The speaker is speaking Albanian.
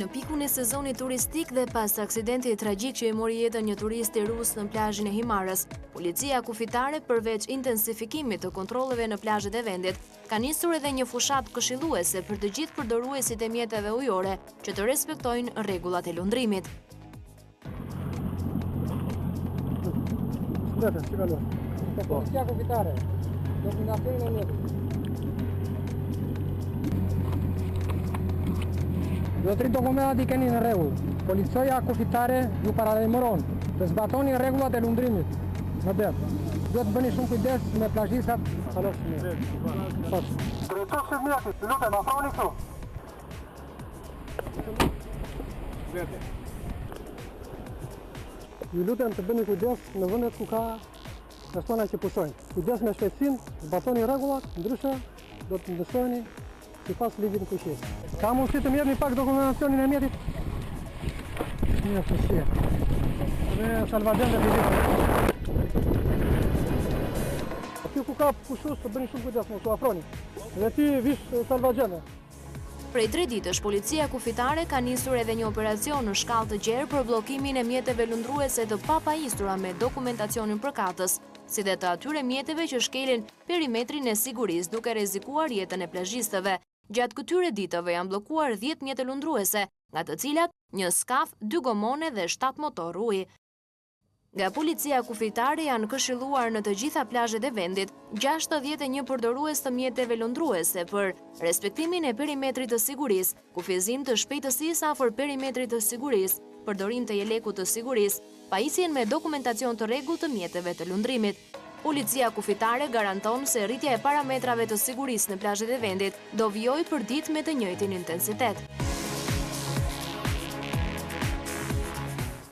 Në pikun e sezonit turistik dhe pas aksidentit tragjik që i mori jetën një turist i rus në plazhin e Himarës, policia kufitare përveç intensifikimit të kontrolleve në plazhet e vendit, ka nisur edhe një fushat këshilluese për të gjithë përdoruesit e mjeteve ujore që të respektojnë rregullat e lundrimit. Policia kufitare, dokumentacionin e mjetit. Do të dokumentat i keni në rregull. Policia kufitare ju paralajmëron të zbatoni rregullat e lundrimit. Në det. Do të bëni shumë kujdes me plazhistat. Drejtosh e mjetit, lutem, afroni këtu. Ju lutem të bëni kujdes në vendet ku ka persona që pushojnë. Kujdes me shpejtësinë, zbatoni rregullat, ndryshe do të ndëshoni sipas ligjit në fuqi. Ka mundësi të merrni pak dokumentacionin e mjetit? Një fuqi. Dhe salvagente fizike. Aty ku ka pushues të bëni shumë kujdes, mos u afroni. Dhe ti vish salvagente. Prej 3 ditësh, policia kufitare ka nisur edhe një operacion në shkallë të gjerë për bllokimin e mjeteve lundruese të papajisura me dokumentacionin përkatës, si dhe të atyre mjeteve që shkelin perimetrin e sigurisë duke rrezikuar jetën e plazhistëve. Gjatë këtyre ditëve janë bllokuar 10 mjete lundruese, nga të cilat një skaf, 2 gomone dhe 7 motor uji. Nga policia kufitare janë këshilluar në të gjitha plazhet e vendit 61 përdorues të mjeteve lundruese për respektimin e perimetrit të sigurisë, kufizim të shpejtësisë afër perimetrit të sigurisë, përdorim të jelekut të sigurisë, pajisjen me dokumentacion të rregullt të mjeteve të lundrimit. Policia kufitare garanton se rritja e parametrave të sigurisë në plazhet e vendit do vijojë për ditë me të njëjtin intensitet.